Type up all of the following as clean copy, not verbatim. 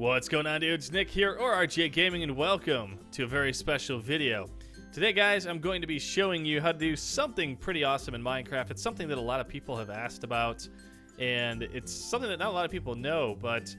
What's going on, dudes? Nick here, or RGA Gaming, and welcome to a very special video. Today, guys, I'm going to be showing you how to do something pretty awesome in Minecraft. It's something that a lot of people have asked about, and it's something that not a lot of people know, but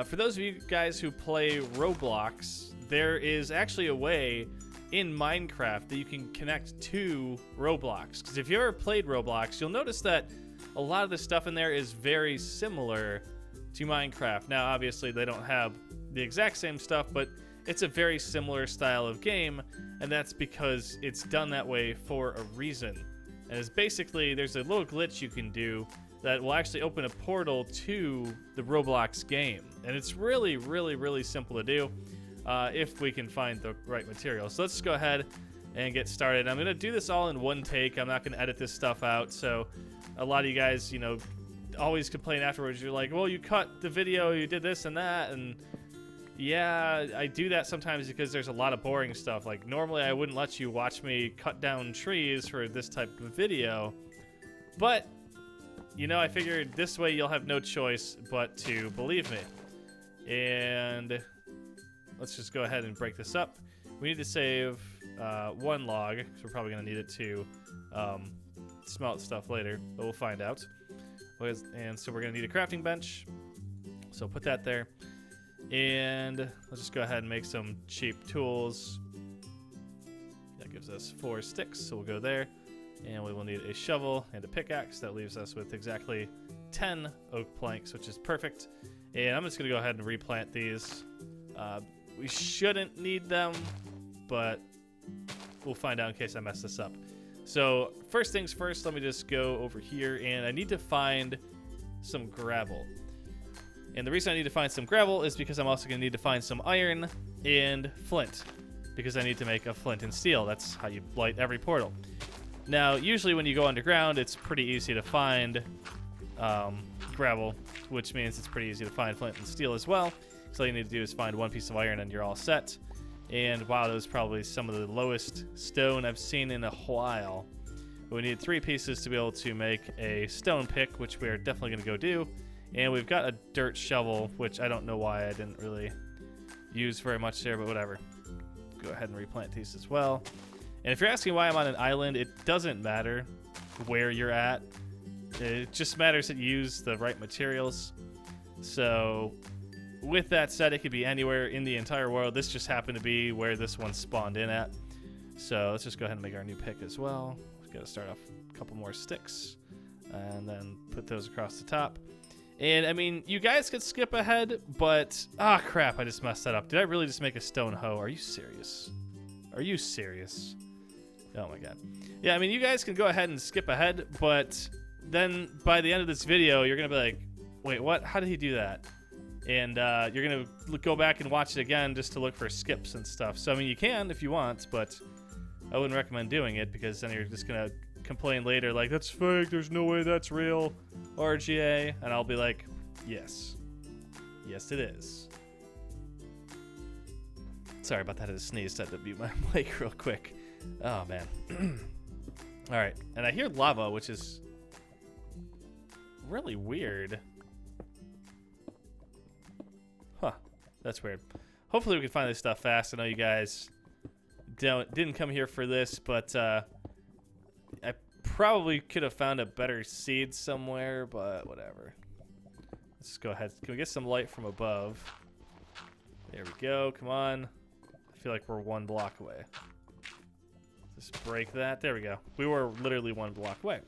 for those of you guys who play Roblox, there is actually a way in Minecraft that you can connect to Roblox. Because if you ever played Roblox, you'll notice that a lot of the stuff in there is very similar to Minecraft. Now, obviously, they don't have the exact same stuff, but it's a very similar style of game, and that's because it's done that way for a reason. And it's basically, there's a little glitch you can do that will actually open a portal to the Roblox game. And it's really, really, really simple to do if we can find the right material. So let's just go ahead and get started. I'm going to do this all in one take. I'm not going to edit this stuff out. So a lot of you guys, you know, always complain afterwards. You're like, well, you cut the video, you did this and that, and yeah, I do that sometimes because there's a lot of boring stuff. Like, normally I wouldn't let you watch me cut down trees for this type of video, but you know, I figured this way you'll have no choice but to believe me. And let's just go ahead and break this up. We need to save one log, because we're probably going to need it to smelt stuff later, but we'll find out. And so we're going to need a crafting bench, so put that there. And let's just go ahead and make some cheap tools. That gives us 4 sticks, so we'll go there. And we will need a shovel and a pickaxe. That leaves us with exactly 10 oak planks, which is perfect. And I'm just going to go ahead and replant these. We shouldn't need them, but we'll find out in case I mess this up. So first things first, let me just go over here, and I need to find some gravel. And the reason I need to find some gravel is because I'm also going to need to find some iron and flint, because I need to make a flint and steel. That's how you light every portal. Now, usually when you go underground, it's pretty easy to find gravel, which means it's pretty easy to find flint and steel as well. So all you need to do is find one piece of iron and you're all set. And wow, that was probably some of the lowest stone I've seen in a while. But we need 3 pieces to be able to make a stone pick, which we're definitely going to go do. And we've got a dirt shovel, which I don't know why I didn't really use very much there, but whatever. Go ahead and replant these as well. And if you're asking why I'm on an island, it doesn't matter where you're at. It just matters that you use the right materials. So with that said, it could be anywhere in the entire world. This just happened to be where this one spawned in at. So let's just go ahead and make our new pick as well. We've got to start off a couple more sticks and then put those across the top. And I mean, you guys could skip ahead, but crap, I just messed that up. Did I really just make a stone hoe? Are you serious? Are you serious? Oh my god. Yeah, I mean, you guys can go ahead and skip ahead, but then by the end of this video, you're going to be like, wait, what? How did he do that? And you're going to go back and watch it again just to look for skips and stuff. So, I mean, you can if you want, but I wouldn't recommend doing it because then you're just going to complain later like, that's fake, there's no way that's real, RGA. And I'll be like, yes. Yes, it is. Sorry about that. I just sneezed. I had to mute my mic real quick. Oh, man. All right. And I hear lava, which is really weird. Huh. That's weird. Hopefully we can find this stuff fast. I know you guys didn't come here for this, but I probably could have found a better seed somewhere, but whatever. Let's just go ahead. Can we get some light from above? There we go. Come on. I feel like we're 1 block away. Just break that. There we go. We were literally 1 block away.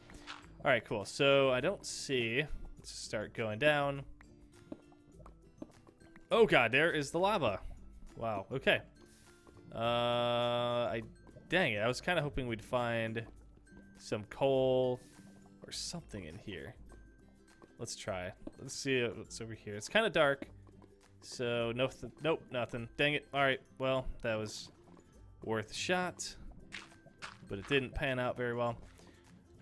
All right, cool. So I don't see. Let's just start going down. Oh god, there is the lava. Wow. Okay. Dang it. I was kind of hoping we'd find some coal or something in here. Let's try. Let's see what's over here. It's kind of dark. So nope, nothing. Dang it. All right. Well, that was worth a shot, but it didn't pan out very well.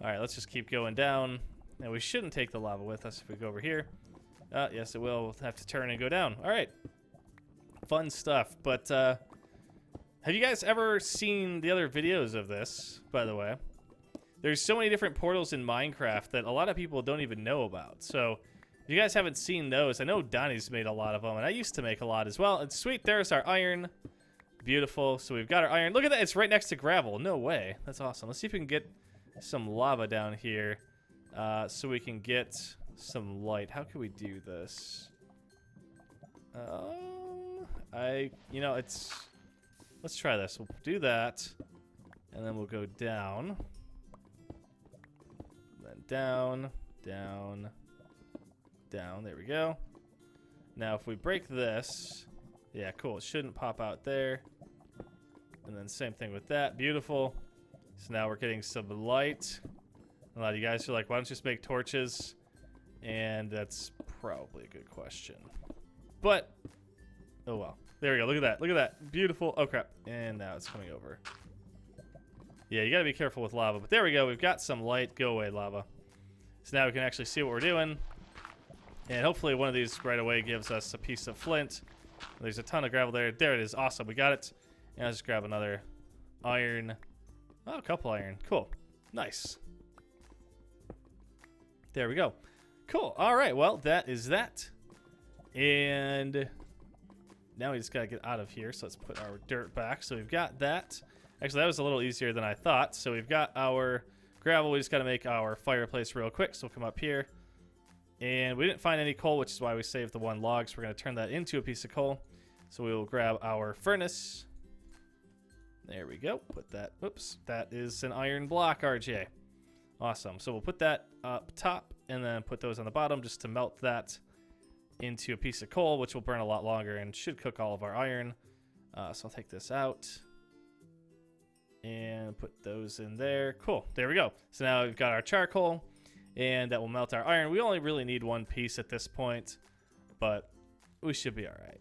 All right, let's just keep going down. Now, we shouldn't take the lava with us if we go over here. Yes, it will. We'll have to turn and go down. All right. Fun stuff. But have you guys ever seen the other videos of this, by the way? There's so many different portals in Minecraft that a lot of people don't even know about. So If you guys haven't seen those, I know Donnie's made a lot of them, and I used to make a lot as well. And sweet, there's our iron. Beautiful. So we've got our iron. Look at that. It's right next to gravel. No way. That's awesome. Let's see if we can get some lava down here so we can get some light. How can we do this? Let's try this. We'll do that, and then we'll go down. Then down, down, down. There we go. Now, if we break this, yeah, cool. It shouldn't pop out there. And then same thing with that. Beautiful. So now we're getting some light. A lot of you guys are like, why don't you just make torches? And that's probably a good question. But, oh well. There we go. Look at that. Look at that. Beautiful. Oh, crap. And now it's coming over. Yeah, you got to be careful with lava. But there we go. We've got some light. Go away, lava. So now we can actually see what we're doing. And hopefully one of these right away gives us a piece of flint. There's a ton of gravel there. There it is. Awesome. We got it. And I'll just grab another iron. Oh, a couple iron. Cool. Nice. There we go. Cool. All right. Well, that is that. And now we just got to get out of here. So let's put our dirt back. So we've got that. Actually, that was a little easier than I thought. So we've got our gravel. We just got to make our fireplace real quick. So we'll come up here. And we didn't find any coal, which is why we saved the one log. So we're going to turn that into a piece of coal. So we will grab our furnace. There we go. Put that. Oops. That is an iron block, RJ. Awesome. So we'll put that up top and then put those on the bottom just to melt that into a piece of coal, which will burn a lot longer and should cook all of our iron. So I'll take this out and put those in there. Cool. There we go. So now we've got our charcoal and that will melt our iron. We only really need one piece at this point, but we should be all right.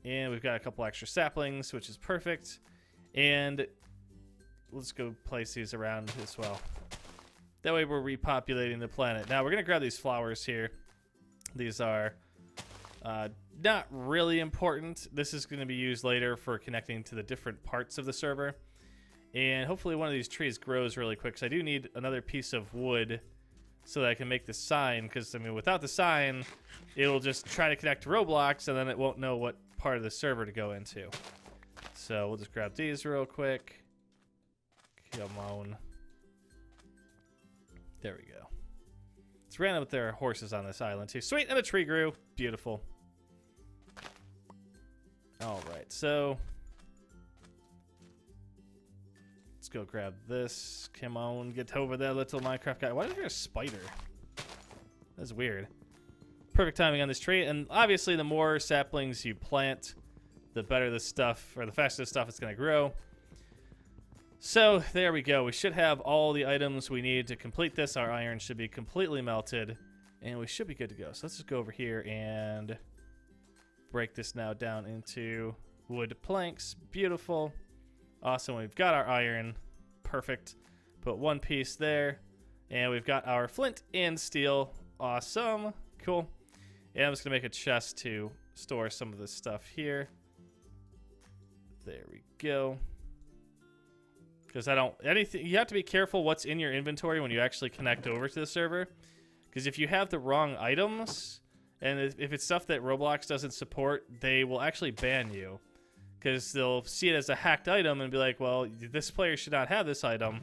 And we've got a couple extra saplings, which is perfect. And let's go place these around as well. That way we're repopulating the planet. Now we're going to grab these flowers here. These are not really important. This is going to be used later for connecting to the different parts of the server. And hopefully one of these trees grows really quick. So I do need another piece of wood so that I can make the sign. Because, I mean, without the sign, it'll just try to connect to Roblox, and then it won't know what part of the server to go into. So we'll just grab these real quick. Come on. There we go. It's random that there are horses on this island too. Sweet, and a tree grew. Beautiful. All right, so let's go grab this. Come on, get over there, little Minecraft guy. Why is there a spider? That's weird. Perfect timing on this tree, and obviously the more saplings you plant, the better the stuff, or the faster the stuff is going to grow. So there we go. We should have all the items we need to complete this. Our iron should be completely melted, and we should be good to go. So let's just go over here and break this now down into wood planks. Beautiful. Awesome. We've got our iron. Perfect. Put one piece there, and we've got our flint and steel. Awesome. Cool. And I'm just going to make a chest to store some of this stuff here. There we go. Because you have to be careful what's in your inventory when you actually connect over to the server. Because if you have the wrong items, and if it's stuff that Roblox doesn't support, they will actually ban you. Because they'll see it as a hacked item and be like, well, this player should not have this item,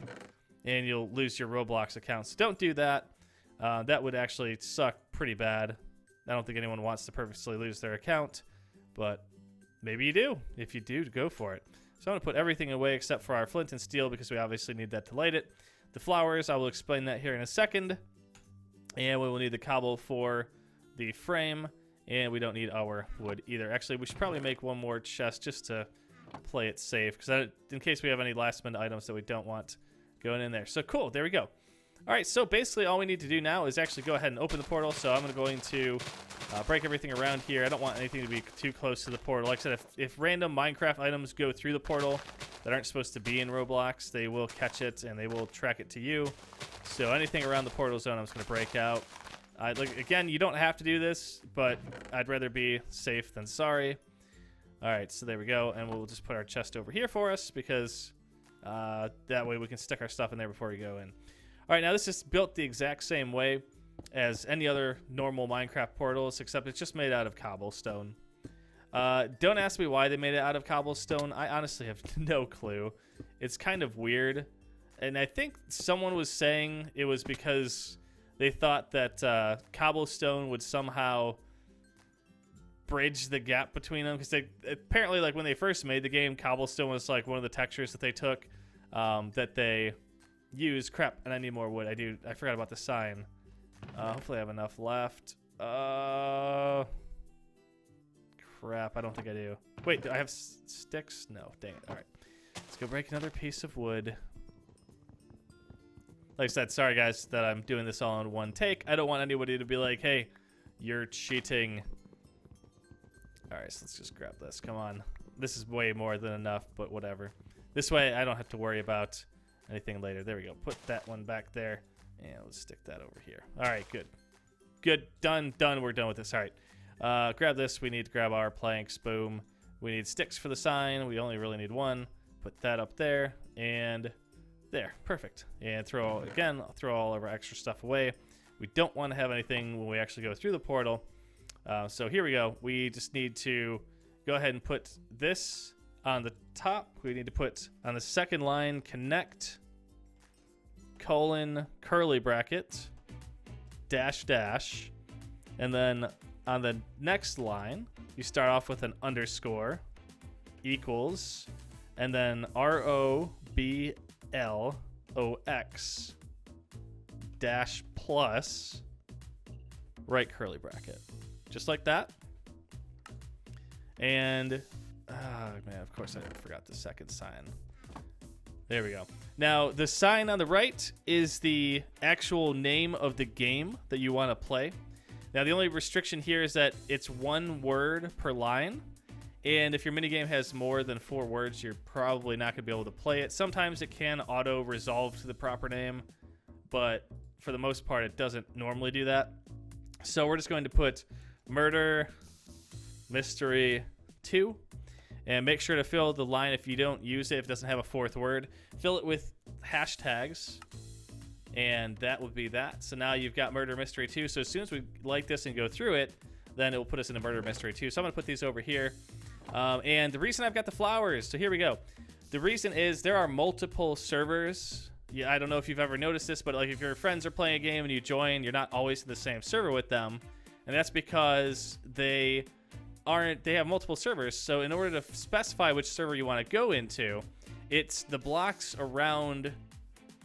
and you'll lose your Roblox account. So don't do that. That would actually suck pretty bad. I don't think anyone wants to purposely lose their account, but maybe you do. If you do, go for it. So I'm going to put everything away except for our flint and steel because we obviously need that to light it. The flowers, I will explain that here in a second. And we will need the cobble for the frame. And we don't need our wood either. Actually, we should probably make one more chest just to play it safe. Because in case we have any last minute items that we don't want going in there. So cool, there we go. All right, so basically all we need to do now is actually go ahead and open the portal. So I'm going to break everything around here. I don't want anything to be too close to the portal. Like I said, if random Minecraft items go through the portal that aren't supposed to be in Roblox, they will catch it and they will track it to you. So anything around the portal zone, I'm just going to break out. Again, you don't have to do this, but I'd rather be safe than sorry. All right, so there we go. And we'll just put our chest over here for us because that way we can stick our stuff in there before we go in. All right, now this is built the exact same way. as any other normal Minecraft portals, except it's just made out of cobblestone. Don't ask me why they made it out of cobblestone. I honestly have no clue. It's kind of weird. And I think someone was saying it was because they thought that cobblestone would somehow bridge the gap between them. Because they apparently, like, when they first made the game, cobblestone was like one of the textures that they took that they used. Crap, and I need more wood. I forgot about the sign. Hopefully I have enough left. Crap, I don't think I do. Wait, do I have sticks? No, dang it. All right, let's go break another piece of wood. Like I said, sorry guys that I'm doing this all in one take. I don't want anybody to be like, hey, you're cheating. All right, so let's just grab this. Come on. This is way more than enough, but whatever. This way I don't have to worry about anything later. There we go. Put that one back there. And let's stick that over here. All right, good. Good, done. We're done with this. All right, grab this. We need to grab our planks. Boom. We need sticks for the sign. We only really need one. Put that up there, and there. Perfect. And I'll throw all of our extra stuff away. We don't want to have anything when we actually go through the portal. So here we go. We just need to go ahead and put this on the top. We need to put on the second line, connect, colon, curly bracket, dash, dash. And then on the next line, you start off with an underscore, equals, and then ROBLOX dash plus, right curly bracket. Just like that. And, man, of course I forgot the second sign. There we go. Now, the sign on the right is the actual name of the game that you want to play. Now, the only restriction here is that it's one word per line. And if your minigame has more than 4 words, you're probably not going to be able to play it. Sometimes it can auto-resolve to the proper name, but for the most part, it doesn't normally do that. So we're just going to put Murder Mystery 2. And make sure to fill the line if you don't use it, if it doesn't have a 4th word. Fill it with hashtags, and that would be that. So now you've got Murder Mystery 2. So as soon as we like this and go through it, then it will put us into Murder Mystery 2. So I'm going to put these over here. And the reason I've got the flowers, so here we go. The reason is there are multiple servers. Yeah, I don't know if you've ever noticed this, but like if your friends are playing a game and you join, you're not always in the same server with them. And that's because they have multiple servers. So in order to specify which server you want to go into, it's the blocks around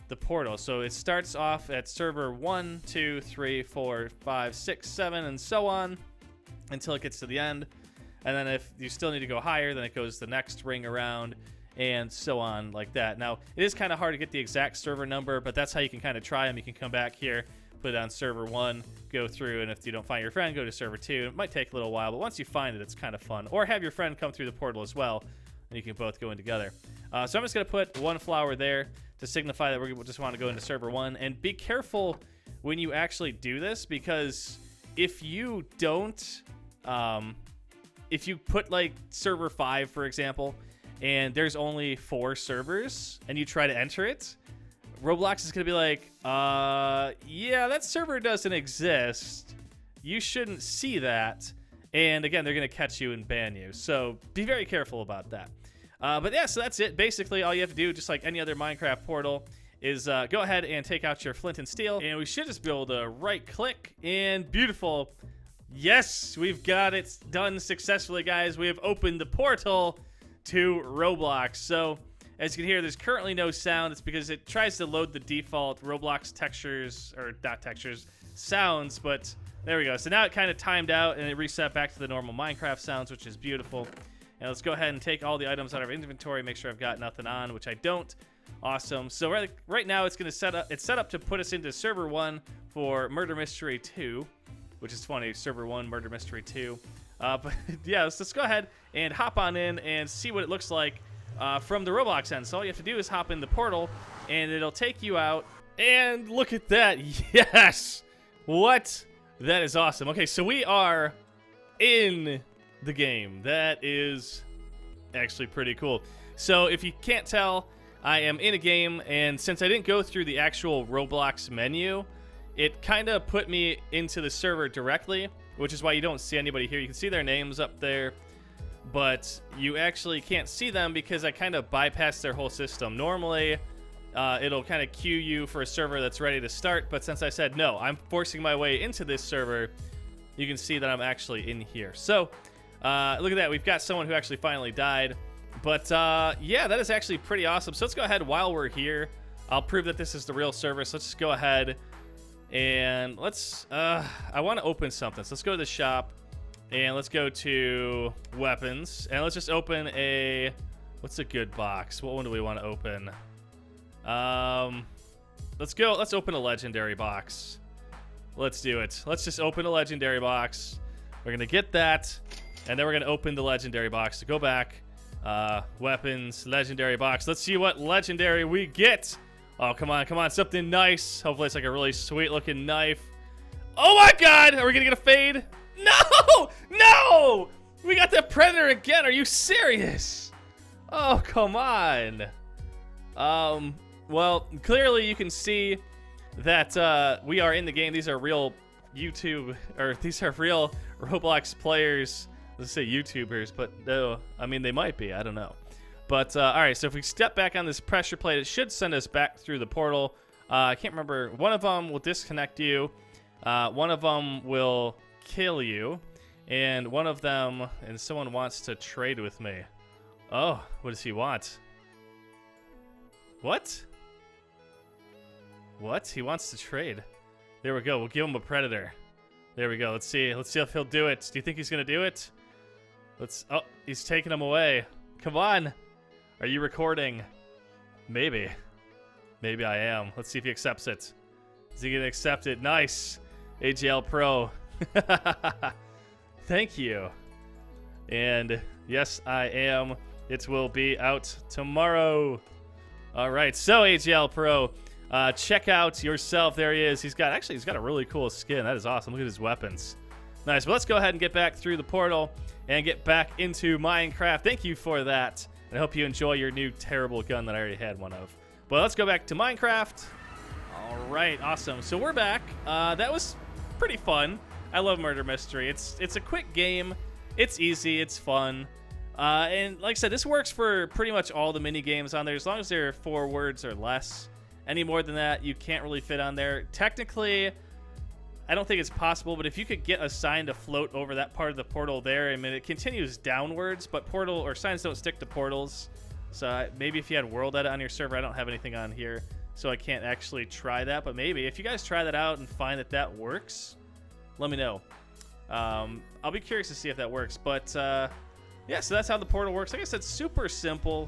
the portal. So it starts off at server 1, 2, 3, 4, 5, 6, 7, and so on until it gets to the end. And then if you still need to go higher, then it goes the next ring around and so on like that. Now, it is kind of hard to get the exact server number, but that's how you can kind of try them. You can come back here, put it on server 1, go through, and if you don't find your friend, go to server 2. It might take a little while, but once you find it, it's kind of fun. Or have your friend come through the portal as well, and you can both go in together. So I'm just going to put one flower there to signify that we just want to go into server 1. And be careful when you actually do this, because if you don't, if you put like server 5, for example, and there's only 4 servers, and you try to enter it, Roblox is going to be like, yeah, that server doesn't exist. You shouldn't see that. And again, they're going to catch you and ban you. So be very careful about that. But yeah, so that's it. Basically, all you have to do, just like any other Minecraft portal, is go ahead and take out your flint and steel. And we should just be able to right click, and beautiful. Yes, we've got it done successfully, guys. We have opened the portal to Roblox. So as you can hear, there's currently no sound. It's because it tries to load the default Roblox textures, or not textures, sounds, but there we go. So now it kind of timed out and it reset back to the normal Minecraft sounds, which is beautiful. And let's go ahead and take all the items out of our inventory, make sure I've got nothing on, which I don't. Awesome. So right now it's going to set up to put us into server 1 for Murder Mystery 2, which is funny, server 1, Murder Mystery 2. But yeah, let's go ahead and hop on in and see what it looks like from the Roblox end. So all you have to do is hop in the portal, and it'll take you out. And look at that. Yes! What? That is awesome. Okay, so we are in the game. That is actually pretty cool. So if you can't tell, I am in a game, and since I didn't go through the actual Roblox menu, it kind of put me into the server directly, which is why you don't see anybody here. You can see their names up there, but you actually can't see them because I kind of bypassed their whole system. Normally, it'll kind of queue you for a server that's ready to start, but since I said no, I'm forcing my way into this server, you can see that I'm actually in here. So, look at that. We've got someone who actually finally died. But, yeah, that is actually pretty awesome. So let's go ahead while we're here. I'll prove that this is the real server. So let's just go ahead and let's, I want to open something. So let's go to the shop and let's go to weapons. And let's just open a, what's a good box? What one do we want to open? Let's open a legendary box. Let's do it. Let's just open a legendary box. We're going to get that. And then we're going to open the legendary box. So go back. Weapons, legendary box. Let's see what legendary we get. Oh, come on, come on. Something nice. Hopefully it's like a really sweet looking knife. Oh my god! Are we gonna get a fade? No! No! We got the Predator again. Are you serious? Oh, come on. Well, clearly you can see that we are in the game. These are real YouTube, or these are real Roblox players. Let's say YouTubers, but no, I mean, they might be. I don't know. But, all right, so if we step back on this pressure plate, it should send us back through the portal. I can't remember. One of them will disconnect you. One of them will kill you. And one of them, and someone wants to trade with me. Oh, what does he want? What? What? He wants to trade. There we go. We'll give him a Predator. There we go. Let's see. Let's see if he'll do it. Do you think he's going to do it? Oh, he's taking him away. Come on. Are you recording? Maybe. Maybe I am. Let's see if he accepts it. Is he going to accept it? Nice. AGL Pro. Thank you. And yes, I am. It will be out tomorrow. All right. So AGL Pro, check out yourself. There he is. He's got a really cool skin. That is awesome. Look at his weapons. Nice. Well, let's go ahead and get back through the portal and get back into Minecraft. Thank you for that. And I hope you enjoy your new terrible gun that I already had one of. But let's go back to Minecraft. All right, awesome. So we're back. That was pretty fun. I love Murder Mystery. It's a quick game. It's easy. It's fun. And like I said, this works for pretty much all the mini games on there, as long as they're 4 words or less. Any more than that, you can't really fit on there. Technically, I don't think it's possible, but if you could get a sign to float over that part of the portal there, I mean, it continues downwards, but portal or signs don't stick to portals. So maybe if you had world edit on your server, I don't have anything on here, so I can't actually try that. But maybe if you guys try that out and find that that works, let me know. I'll be curious to see if that works. But yeah, so that's how the portal works. Like I said, super simple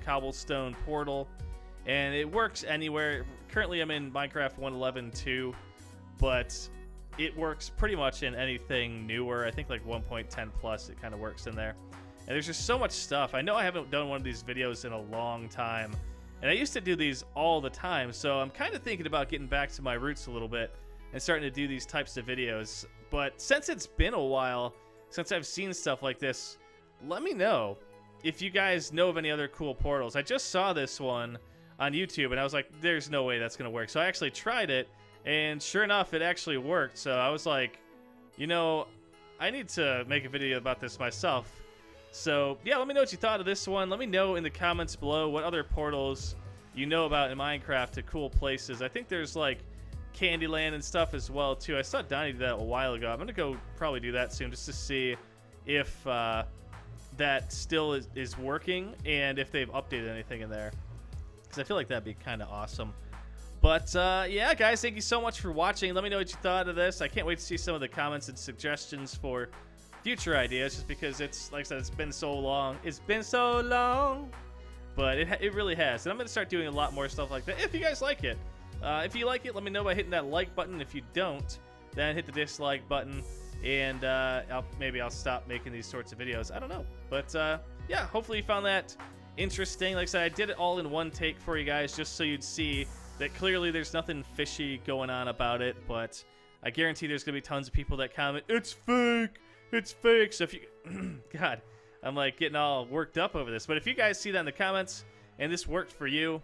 cobblestone portal, and it works anywhere. Currently, I'm in Minecraft 1.11.2. But it works pretty much in anything newer. I think like 1.10 plus, it kind of works in there. And there's just so much stuff. I know I haven't done one of these videos in a long time, and I used to do these all the time. So I'm kind of thinking about getting back to my roots a little bit and starting to do these types of videos. But since it's been a while since I've seen stuff like this, let me know if you guys know of any other cool portals. I just saw this one on YouTube, and I was like, there's no way that's going to work. So I actually tried it. And sure enough, it actually worked. So I was like, you know, I need to make a video about this myself. So yeah, let me know what you thought of this one. Let me know in the comments below what other portals you know about in Minecraft to cool places. I think there's like Candyland and stuff as well too. I saw Donnie do that a while ago. I'm gonna go probably do that soon just to see if that still is working and if they've updated anything in there, because I feel like that'd be kind of awesome. But, yeah, guys, thank you so much for watching. Let me know what you thought of this. I can't wait to see some of the comments and suggestions for future ideas, just because it's, like I said, it's been so long. It's been so long. But it really has. And I'm going to start doing a lot more stuff like that if you guys like it. If you like it, let me know by hitting that like button. If you don't, then hit the dislike button. And maybe I'll stop making these sorts of videos. I don't know. But, yeah, hopefully you found that interesting. Like I said, I did it all in one take for you guys just so you'd see that clearly there's nothing fishy going on about it, but I guarantee there's going to be tons of people that comment, it's fake, it's fake. So if you, God, I'm like getting all worked up over this, but if you guys see that in the comments and this worked for you,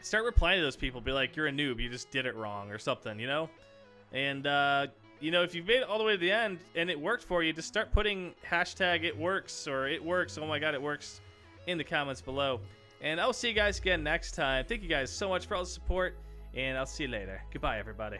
start replying to those people. Be like, you're a noob. You just did it wrong or something, you know? And, you know, if you've made it all the way to the end and it worked for you, just start putting hashtag it works or it works. Oh my God, it works in the comments below. And I'll see you guys again next time. Thank you guys so much for all the support, and I'll see you later. Goodbye, everybody.